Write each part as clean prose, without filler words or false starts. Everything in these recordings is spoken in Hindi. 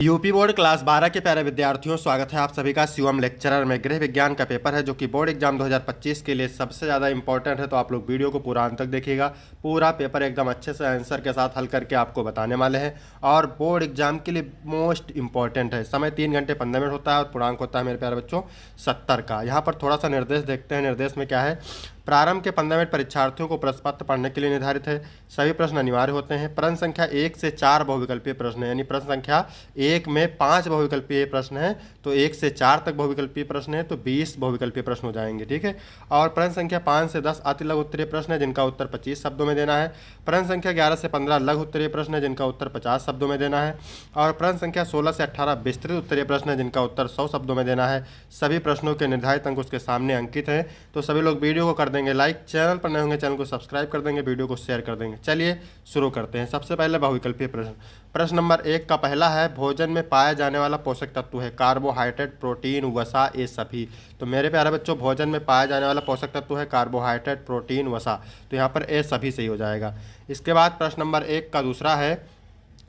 यूपी बोर्ड क्लास 12 के प्यारे विद्यार्थियों, स्वागत है आप सभी का शिवम लेक्चरर में। गृह विज्ञान का पेपर है जो कि बोर्ड एग्जाम 2025 के लिए सबसे ज़्यादा इंपॉर्टेंट है, तो आप लोग वीडियो को पूरा अंत तक देखिएगा। पूरा पेपर एकदम अच्छे से आंसर के साथ हल करके आपको बताने वाले हैं और बोर्ड एग्जाम के लिए मोस्ट इंपॉर्टेंट है। समय 3 घंटे 15 मिनट होता है और पूर्णांक होता है मेरे प्यारे बच्चों 70 का। यहाँ पर थोड़ा सा निर्देश देखते हैं। निर्देश में क्या है? प्रारंभ के 15 मिनट परीक्षार्थियों को प्रश्न पत्र पढ़ने के लिए निर्धारित है। सभी प्रश्न अनिवार्य होते हैं। प्रश्न संख्या 1 से 4 बहुविकल्पीय प्रश्न है, यानी प्रश्न संख्या 1 में 5 बहुविकल्पीय प्रश्न है तो 1 से 4 तक बहुविकल्पीय प्रश्न है तो 20 बहुविकल्पीय प्रश्न हो जाएंगे। ठीक है। और प्रश्न संख्या 5 से 10 अति लघु उत्तरीय प्रश्न है जिनका उत्तर 25 शब्दों में देना है। प्रश्न संख्या 11 से 15 लघु उत्तरीय प्रश्न है जिनका उत्तर 50 शब्दों में देना है। और प्रश्न संख्या 16 से 18 विस्तृत उत्तरीय प्रश्न है जिनका उत्तर 100 शब्दों में देना है। सभी प्रश्नों के निर्धारित अंक उसके सामने अंकित हैं, तो सभी लोग वीडियो को कर देंगे लाइक। चैनल पर नए होंगे चैनल को सब्सक्राइब कर देंगे, वीडियो को शेयर कर देंगे। चलिए शुरू करते हैं। सबसे पहले बहुविकल्पीय प्रश्न। प्रश्न नंबर 1 का पहला है, भोजन में पाया जाने वाला पोषक तत्व है कार्बोहाइड्रेट, प्रोटीन, वसा, ये सभी। तो मेरे प्यारे बच्चों, भोजन में पाया जाने वाला पोषक तत्व है कार्बोहाइड्रेट, प्रोटीन, वसा, तो यहाँ पर ए सभी सही हो जाएगा। इसके बाद प्रश्न नंबर 1 का दूसरा है,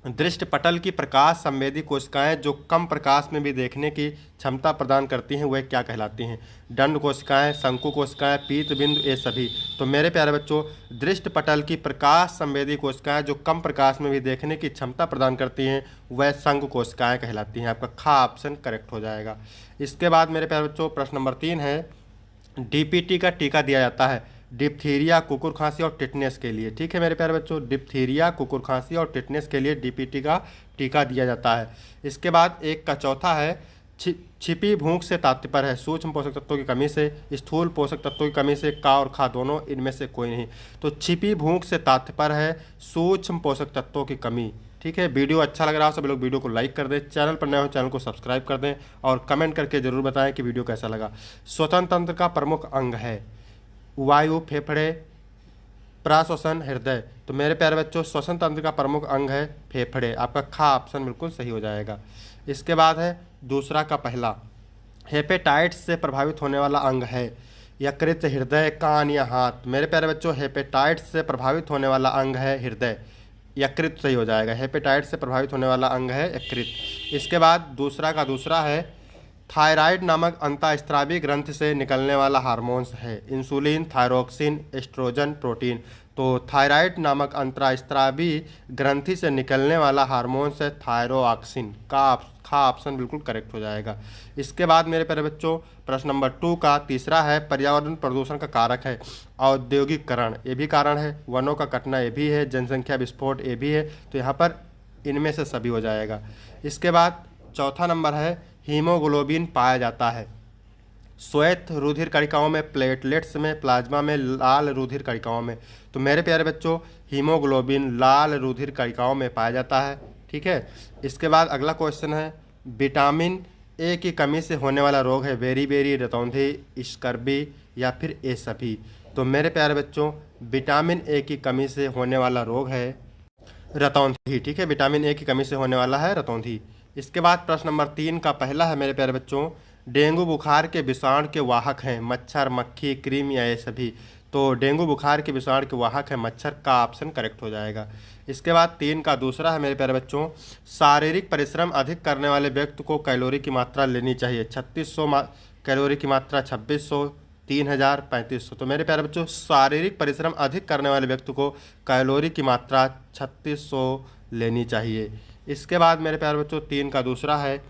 दृष्टि पटल की प्रकाश संवेदी कोशिकाएं जो कम प्रकाश में भी देखने की क्षमता प्रदान करती हैं वह क्या कहलाती हैं? दंड कोशिकाएं, शंकु कोशिकाएं, पीत बिंदु, ये सभी। तो मेरे प्यारे बच्चों, दृष्टि पटल की प्रकाश संवेदी कोशिकाएं जो कम प्रकाश में भी देखने की क्षमता प्रदान करती हैं वह शंकु कोशिकाएं कहलाती हैं। आपका खा ऑप्शन करेक्ट हो जाएगा। इसके बाद मेरे प्यारे बच्चों, प्रश्न नंबर 3 है, डीपीटी का टीका दिया जाता है डिप्थीरिया, कुकुर खांसी और टिटनेस के लिए। ठीक है मेरे प्यारे बच्चों, डिप्थीरिया, कुकुर खांसी और टिटनेस के लिए डीपीटी का टीका दिया जाता है। इसके बाद 1 का चौथा है, छिपी भूख से तात्पर्य है सूक्ष्म पोषक तत्वों की कमी से, स्थूल पोषक तत्वों की कमी से, का और खा दोनों, इनमें से कोई नहीं। तो छिपी भूख से तात्पर्य है सूक्ष्म पोषक तत्वों की कमी। ठीक है। वीडियो अच्छा लग रहा हो सभी लोग वीडियो को लाइक कर दें, चैनल पर नए हो चैनल को सब्सक्राइब कर दें और कमेंट करके जरूर बताएं कि वीडियो कैसा लगा। स्वतंत्र तंत्र का प्रमुख अंग है वायु, फेफड़े, प्रश्वसन, हृदय। तो मेरे प्यारे बच्चों, श्वसन तंत्र का प्रमुख अंग है फेफड़े। आपका खा ऑप्शन बिल्कुल सही हो जाएगा। इसके बाद है दूसरा का पहला, हेपेटाइटिस से प्रभावित होने वाला अंग है यकृत, हृदय, कान या हाथ। मेरे प्यारे बच्चों, हेपेटाइटिस से प्रभावित होने वाला अंग है हृदय, यकृत सही हो जाएगा। हेपेटाइटिस से प्रभावित होने वाला अंग है यकृत। इसके बाद दूसरा का दूसरा है, थायराइड नामक अंतःस्रावी ग्रंथि से निकलने वाला हार्मोन्स है इंसुलिन, थायरोक्सिन, एस्ट्रोजन, प्रोटीन। तो थायराइड नामक अंतःस्रावी ग्रंथि से निकलने वाला हार्मोन्स है थायरोक्सिन। खा ऑप्शन बिल्कुल करेक्ट हो जाएगा। इसके बाद मेरे प्यारे बच्चों, प्रश्न नंबर 2 का तीसरा है, पर्यावरण प्रदूषण का कारक है औद्योगिकरण, ये भी कारण है, वनों का कटना ये भी है, जनसंख्या विस्फोट ये भी है। तो यहाँ पर इनमें से सभी हो जाएगा। इसके बाद चौथा नंबर है, हीमोग्लोबिन पाया जाता है श्वेत रुधिर कणिकाओं में, प्लेटलेट्स में, प्लाज्मा में, लाल रुधिर कणिकाओं में। तो मेरे प्यारे बच्चों, हीमोग्लोबिन लाल रुधिर कणिकाओं में पाया जाता है। ठीक है। इसके बाद अगला क्वेश्चन है, विटामिन ए की कमी से होने वाला रोग है बेरी, रतौंधी, स्कर्बी या फिर ये सभी। तो मेरे प्यारे बच्चों, विटामिन ए की कमी से होने वाला रोग है रतौंधी। ठीक है, विटामिन ए की कमी से होने वाला है रतौंधी। इसके बाद प्रश्न नंबर 3 का पहला है मेरे प्यारे बच्चों, डेंगू बुखार के विषाणु के वाहक हैं मच्छर, मक्खी, क्रीम या ये सभी। तो डेंगू बुखार के विषाणु के वाहक है मच्छर, का ऑप्शन करेक्ट हो जाएगा। इसके बाद 3 का दूसरा है मेरे प्यारे बच्चों, शारीरिक परिश्रम अधिक करने वाले व्यक्ति को कैलोरी की मात्रा लेनी चाहिए 3600 कैलोरी की मात्रा, 2600, 3000, 3500। तो मेरे प्यारे बच्चों, शारीरिक परिश्रम अधिक करने वाले व्यक्ति को कैलोरी की मात्रा 3600 लेनी चाहिए। इसके बाद मेरे प्यारे बच्चों, 3 का दूसरा है,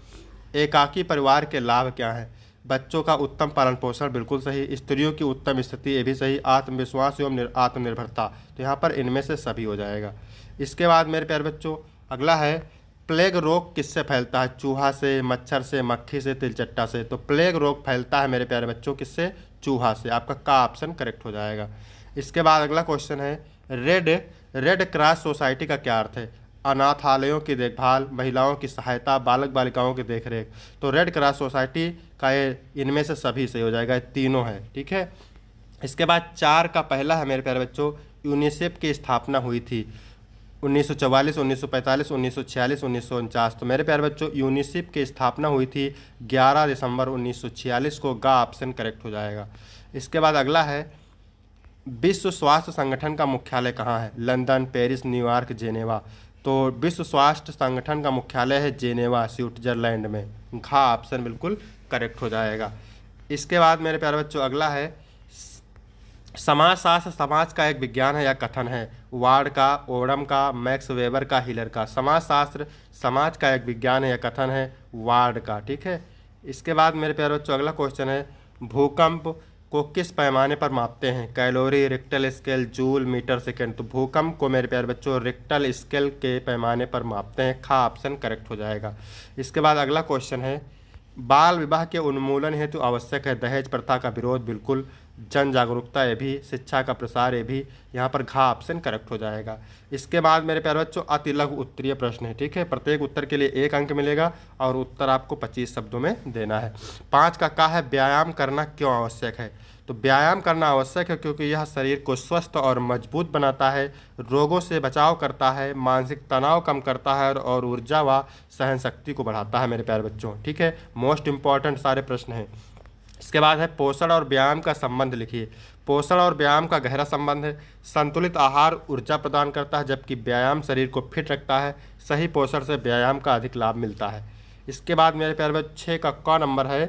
एकाकी परिवार के लाभ क्या हैं? बच्चों का उत्तम पालन पोषण, बिल्कुल सही। स्त्रियों की उत्तम स्थिति, ये भी सही। आत्मविश्वास एवं आत्मनिर्भरता, तो यहाँ पर इनमें से सभी हो जाएगा। इसके बाद मेरे प्यारे बच्चों, अगला है, प्लेग रोग किससे फैलता है? चूहा से, मच्छर से, मक्खी से, तिलचट्टा से। तो प्लेग रोग फैलता है मेरे प्यारे बच्चों किससे? चूहा से। आपका का ऑप्शन करेक्ट हो जाएगा। इसके बाद अगला क्वेश्चन है, रेड क्रॉस सोसाइटी का क्या अर्थ है? अनाथालयों की देखभाल, महिलाओं की सहायता, बालक बालिकाओं की देखरेख। तो रेड क्रॉस सोसाइटी का ये इनमें से सभी सही हो जाएगा, तीनों है। ठीक है। इसके बाद 4 का पहला है मेरे प्यारे बच्चों, यूनिसेफ की स्थापना हुई थी 1944, 1945, 1946, 1949। तो मेरे प्यारे बच्चों, यूनिसेफ की स्थापना हुई थी 11 दिसंबर 1946 को, गा ऑप्शन करेक्ट हो जाएगा। इसके बाद अगला है, विश्व स्वास्थ्य संगठन का मुख्यालय कहाँ है? London, Paris, New York, Geneva. तो विश्व स्वास्थ्य संगठन का मुख्यालय है जेनेवा, स्विट्जरलैंड में। घा ऑप्शन बिल्कुल करेक्ट हो जाएगा। इसके बाद मेरे प्यारे बच्चों अगला है समाजशास्त्र समाज का एक विज्ञान है या कथन है। वार्ड का, ओडम का, मैक्स वेबर का, हिलर का। समाजशास्त्र समाज का एक विज्ञान है या कथन है वार्ड का। ठीक है। इसके बाद मेरे प्यारे बच्चों अगला क्वेश्चन है भूकंप को किस पैमाने पर मापते हैं। Calorie, Richter scale, joule, metre second. तो भूकंप को मेरे प्यारे बच्चों रिक्टर स्केल के पैमाने पर मापते हैं। खा ऑप्शन करेक्ट हो जाएगा। इसके बाद अगला क्वेश्चन है बाल विवाह के उन्मूलन हेतु आवश्यक है। दहेज प्रथा का विरोध बिल्कुल। जन जागरूकता ये भी। शिक्षा का प्रसार ये भी। यहाँ पर घा ऑप्शन करेक्ट हो जाएगा। इसके बाद मेरे प्यारे बच्चों अति लघु उत्तरीय प्रश्न है। ठीक है। प्रत्येक उत्तर के लिए 1 अंक मिलेगा और उत्तर आपको 25 शब्दों में देना है। 5 का है व्यायाम करना क्यों आवश्यक है। तो व्यायाम करना आवश्यक है क्योंकि यह शरीर को स्वस्थ और मजबूत बनाता है, रोगों से बचाव करता है, मानसिक तनाव कम करता है और ऊर्जा व सहन शक्ति को बढ़ाता है मेरे प्यारे बच्चों। ठीक है। मोस्ट इंपॉर्टेंट सारे प्रश्न हैं। इसके बाद है पोषण और व्यायाम का संबंध लिखिए। पोषण और व्यायाम का गहरा संबंध है। संतुलित आहार ऊर्जा प्रदान करता है जबकि व्यायाम शरीर को फिट रखता है। सही पोषण से व्यायाम का अधिक लाभ मिलता है। इसके बाद मेरे प्यारे बच्चों 6 का क नंबर है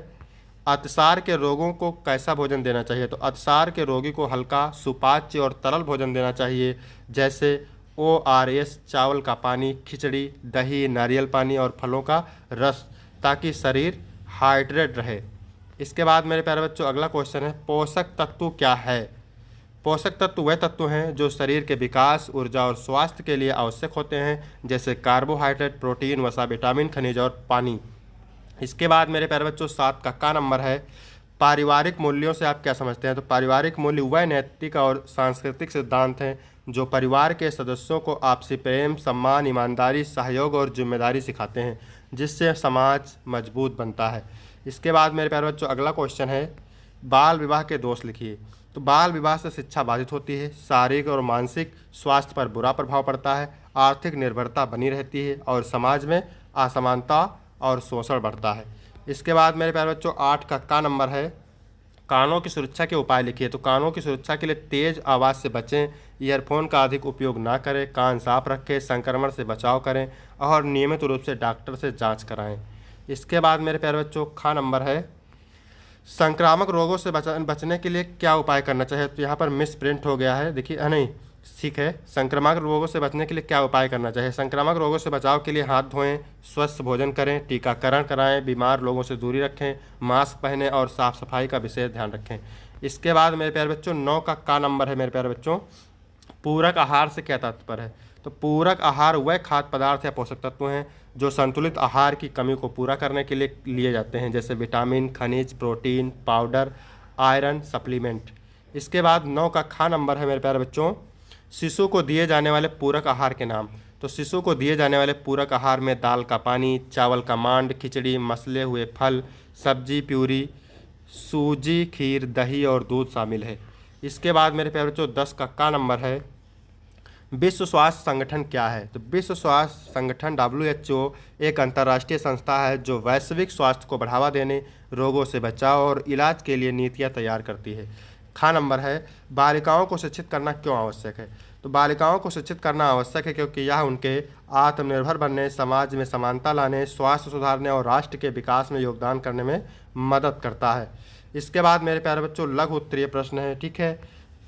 अतिसार के रोगों को कैसा भोजन देना चाहिए। तो अतिसार के रोगी को हल्का, सुपाच्य और तरल भोजन देना चाहिए जैसे ORS, चावल का पानी, खिचड़ी, दही, नारियल पानी और फलों का रस, ताकि शरीर हाइड्रेट रहे। इसके बाद मेरे प्यारे बच्चों अगला क्वेश्चन है पोषक तत्व क्या है। पोषक तत्व वह तत्व हैं जो शरीर के विकास, ऊर्जा और स्वास्थ्य के लिए आवश्यक होते हैं जैसे कार्बोहाइड्रेट, प्रोटीन, वसा, विटामिन, खनिज और पानी। इसके बाद मेरे प्यारे बच्चों 7 का नंबर है पारिवारिक मूल्यों से आप क्या समझते हैं। तो पारिवारिक मूल्य वह नैतिक और सांस्कृतिक सिद्धांत हैं जो परिवार के सदस्यों को आपसी प्रेम, सम्मान, ईमानदारी, सहयोग और जिम्मेदारी सिखाते हैं जिससे समाज मजबूत बनता है। इसके बाद मेरे प्यारे बच्चों अगला क्वेश्चन है बाल विवाह के दोष लिखिए। तो बाल विवाह से शिक्षा बाधित होती है, शारीरिक और मानसिक स्वास्थ्य पर बुरा प्रभाव पड़ता है, आर्थिक निर्भरता बनी रहती है और समाज में असमानता और शोषण बढ़ता है। इसके बाद मेरे प्यारे बच्चों 8 का नंबर है कानों की सुरक्षा के उपाय लिखिए। तो कानों की सुरक्षा के लिए तेज़ आवाज़ से बचें, ईयरफोन का अधिक उपयोग ना करें, कान साफ रखें, संक्रमण से बचाव करें और नियमित रूप से डॉक्टर से जांच कराएं। इसके बाद मेरे प्यारे बच्चों खा नंबर है संक्रामक रोगों से बचने के लिए क्या उपाय करना चाहिए। तो यहाँ पर मिस प्रिंट हो गया है, देखिए नहीं ठीक है। संक्रामक रोगों से बचने के लिए क्या उपाय करना चाहिए। संक्रामक रोगों से बचाव के लिए हाथ धोएं, स्वस्थ भोजन करें, टीकाकरण कराएं, बीमार लोगों से दूरी रखें, मास्क पहनें और साफ सफाई का विशेष ध्यान रखें। इसके बाद मेरे प्यारे बच्चों 9 का नंबर है मेरे प्यारे बच्चों पूरक आहार से क्या तात्पर्य है। तो पूरक आहार वह खाद्य पदार्थ या पोषक तत्व हैं जो संतुलित आहार की कमी को पूरा करने के लिए लिए जाते हैं जैसे विटामिन, खनिज, प्रोटीन, पाउडर, आयरन, सप्लीमेंट। इसके बाद 9 का खा नंबर है मेरे प्यारे बच्चों शिशु को दिए जाने वाले पूरक आहार के नाम। तो शिशु को दिए जाने वाले पूरक आहार में दाल का पानी, चावल का मांड, खिचड़ी, मसले हुए फल, सब्जी, प्यूरी, सूजी, खीर, दही और दूध शामिल है। इसके बाद मेरे प्यारे बच्चों 10 का नंबर है विश्व स्वास्थ्य संगठन क्या है। तो विश्व स्वास्थ्य संगठन WHO एक अंतर्राष्ट्रीय संस्था है जो वैश्विक स्वास्थ्य को बढ़ावा देने, रोगों से बचाव और इलाज के लिए नीतियाँ तैयार करती है। खा नंबर है बालिकाओं को शिक्षित करना क्यों आवश्यक है। तो बालिकाओं को शिक्षित करना आवश्यक है क्योंकि यह उनके आत्मनिर्भर बनने, समाज में समानता लाने, स्वास्थ्य सुधारने और राष्ट्र के विकास में योगदान करने में मदद करता है। इसके बाद मेरे प्यारे बच्चों लघु उत्तरीय प्रश्न है। ठीक है।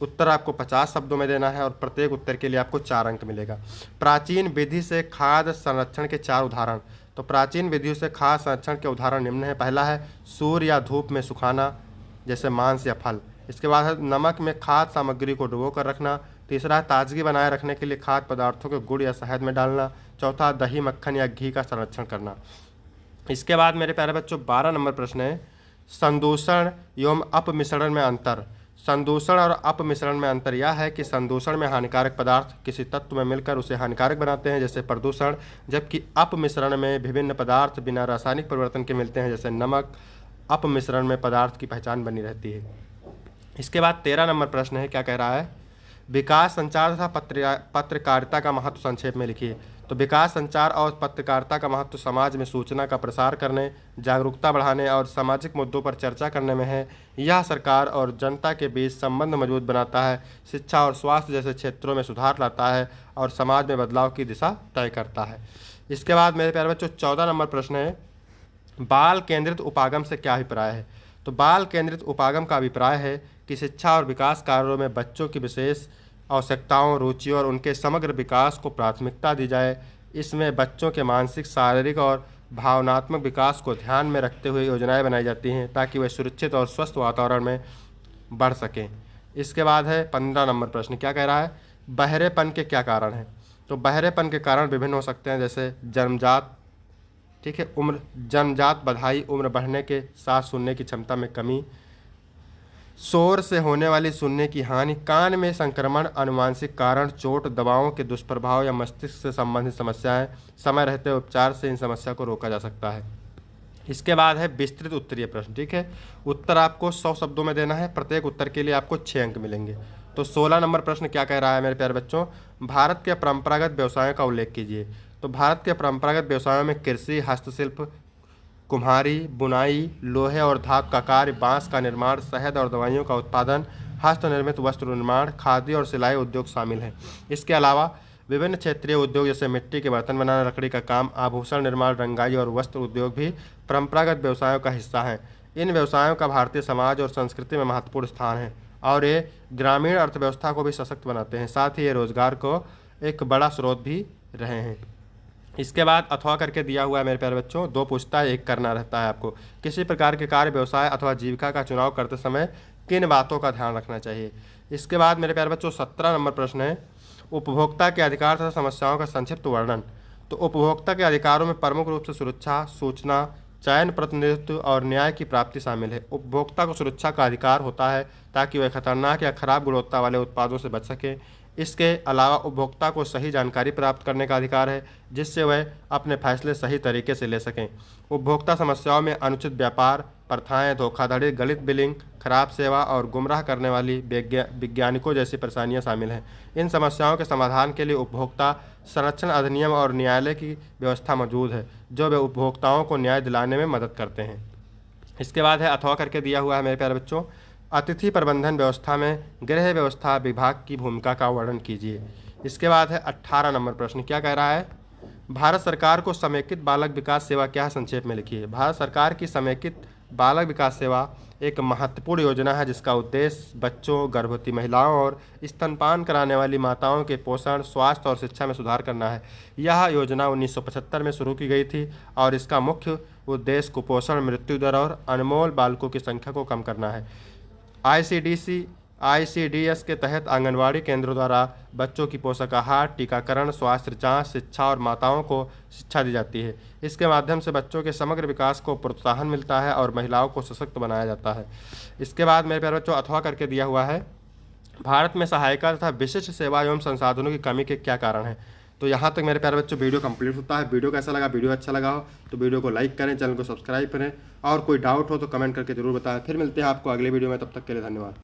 उत्तर आपको 50 शब्दों में देना है और प्रत्येक उत्तर के लिए आपको 4 अंक मिलेगा। प्राचीन विधि से खाद्य संरक्षण के 4 उदाहरण। तो प्राचीन विधियों से खाद्य संरक्षण के उदाहरण निम्न है। पहला है सूर्य या धूप में सुखाना जैसे मांस या फल। इसके बाद है नमक में खाद्य सामग्री को डुबो कर रखना। तीसरा है ताजगी बनाए रखने के लिए खाद्य पदार्थों को गुड़ या शहद में डालना। चौथा दही, मक्खन या घी का संरक्षण करना। इसके बाद मेरे प्यारे बच्चों 12 नंबर प्रश्न है संदूषण एवं अपमिश्रण में अंतर। संदूषण और अपमिश्रण में अंतर यह है कि संदूषण में हानिकारक पदार्थ किसी तत्व में मिलकर उसे हानिकारक बनाते हैं जैसे प्रदूषण, जबकि अपमिश्रण में विभिन्न पदार्थ बिना रासायनिक परिवर्तन के मिलते हैं जैसे नमक। अपमिश्रण में पदार्थ की पहचान बनी रहती है। इसके बाद 13 नंबर प्रश्न है क्या कह रहा है विकास, संचार तथा पत्रकारिता का महत्व संक्षेप में लिखिए। तो विकास, संचार और पत्रकारिता का महत्व समाज में सूचना का प्रसार करने, जागरूकता बढ़ाने और सामाजिक मुद्दों पर चर्चा करने में है। यह सरकार और जनता के बीच संबंध मजबूत बनाता है, शिक्षा और स्वास्थ्य जैसे क्षेत्रों में सुधार लाता है और समाज में बदलाव की दिशा तय करता है। इसके बाद मेरे प्यारे बच्चों 14 नंबर प्रश्न है, बाल केंद्रित उपागम से क्या अभिप्राय है। तो बाल केंद्रित उपागम का अभिप्राय है कि शिक्षा और विकास कार्यों में बच्चों की विशेष आवश्यकताओं, रुचियों और उनके समग्र विकास को प्राथमिकता दी जाए। इसमें बच्चों के मानसिक, शारीरिक और भावनात्मक विकास को ध्यान में रखते हुए योजनाएं बनाई जाती हैं ताकि वे सुरक्षित और स्वस्थ वातावरण में बढ़ सकें। इसके बाद है 15 नंबर प्रश्न, क्या कह रहा है, बहरेपन के क्या कारण हैं। तो बहरेपन के कारण विभिन्न हो सकते हैं, जैसे जन्मजात, ठीक है, उम्र, जन्मजात बधाई, उम्र बढ़ने के साथ सुनने की क्षमता में कमी, शोर से होने वाली सुनने की हानि, कान में संक्रमण, अनुवांशिक कारण, चोट, दवाओं के दुष्प्रभाव या मस्तिष्क से संबंधित समस्याएं। समय रहते उपचार से इन समस्या को रोका जा सकता है। इसके बाद है विस्तृत उत्तरीय प्रश्न, ठीक है, उत्तर आपको 100 शब्दों में देना है, प्रत्येक उत्तर के लिए आपको 6 अंक मिलेंगे। तो 16 नंबर प्रश्न क्या कह रहा है मेरे प्यारे बच्चों, भारत के परंपरागत व्यवसायों का उल्लेख कीजिए। तो भारत के परंपरागत व्यवसायों में कृषि, हस्तशिल्प, कुम्हारी, बुनाई, लोहे और धातु का कार्य, बांस का निर्माण, शहद और दवाइयों का उत्पादन, हस्तनिर्मित वस्त्र निर्माण, खादी और सिलाई उद्योग शामिल हैं। इसके अलावा विभिन्न क्षेत्रीय उद्योग जैसे मिट्टी के बर्तन बनाना, लकड़ी का काम, आभूषण निर्माण, रंगाई और वस्त्र उद्योग भी परंपरागत व्यवसायों का हिस्सा हैं। इन व्यवसायों का भारतीय समाज और संस्कृति में महत्वपूर्ण स्थान है और ये ग्रामीण अर्थव्यवस्था को भी सशक्त बनाते हैं, साथ ही ये रोजगार को एक बड़ा स्रोत भी रहे हैं। इसके बाद अथवा करके दिया हुआ है मेरे प्यारे बच्चों, 2 पूछता है, 1 करना रहता है आपको। किसी प्रकार के कार्य, व्यवसाय अथवा जीविका का चुनाव करते समय किन बातों का ध्यान रखना चाहिए। इसके बाद मेरे प्यारे बच्चों 17 नंबर प्रश्न है, उपभोक्ता के अधिकार तथा समस्याओं का संक्षिप्त वर्णन। तो उपभोक्ता के अधिकारों में प्रमुख रूप से सुरक्षा, सूचना, चयन, प्रतिनिधित्व और न्याय की प्राप्ति शामिल है। उपभोक्ता को सुरक्षा का अधिकार होता है ताकि वह खतरनाक या खराब गुणवत्ता वाले उत्पादों से बच सके। इसके अलावा उपभोक्ता को सही जानकारी प्राप्त करने का अधिकार है जिससे वह अपने फैसले सही तरीके से ले सकें। उपभोक्ता समस्याओं में अनुचित व्यापार प्रथाएं, धोखाधड़ी, गलत बिलिंग, खराब सेवा और गुमराह करने वाली वैज्ञानिकों जैसी परेशानियां शामिल हैं। इन समस्याओं के समाधान के लिए उपभोक्ता संरक्षण अधिनियम और न्यायालय की व्यवस्था मौजूद है जो वे उपभोक्ताओं को न्याय दिलाने में मदद करते हैं। इसके बाद है अथवा करके दिया हुआ है मेरे प्यारे बच्चों, अतिथि प्रबंधन व्यवस्था में गृह व्यवस्था विभाग की भूमिका का वर्णन कीजिए। इसके बाद है 18 नंबर प्रश्न, क्या कह रहा है, भारत सरकार को समेकित बालक विकास सेवा क्या है, संक्षेप में लिखिए। भारत सरकार की समेकित बालक विकास सेवा एक महत्वपूर्ण योजना है जिसका उद्देश्य बच्चों, गर्भवती महिलाओं और स्तनपान कराने वाली माताओं के पोषण, स्वास्थ्य और शिक्षा में सुधार करना है। यह योजना 1975 में शुरू की गई थी और इसका मुख्य उद्देश्य कुपोषण, मृत्यु दर और अनमोल बालकों की संख्या को कम करना है। ICDS के तहत आंगनवाड़ी केंद्रों द्वारा बच्चों की पोषक आहार, टीकाकरण, स्वास्थ्य जांच, शिक्षा और माताओं को शिक्षा दी जाती है। इसके माध्यम से बच्चों के समग्र विकास को प्रोत्साहन मिलता है और महिलाओं को सशक्त बनाया जाता है। इसके बाद मेरे प्यारे बच्चों अथवा करके दिया हुआ है, भारत में सहायता तथा विशिष्ट सेवा एवं संसाधनों की कमी के क्या कारण हैं। तो यहाँ तक मेरे प्यारे बच्चों वीडियो कंप्लीट होता है। वीडियो कैसा लगा, वीडियो अच्छा लगा हो तो वीडियो को लाइक करें, चैनल को सब्सक्राइब करें और कोई डाउट हो तो कमेंट करके जरूर बताएं। फिर मिलते हैं आपको अगले वीडियो में, तब तक के लिए धन्यवाद।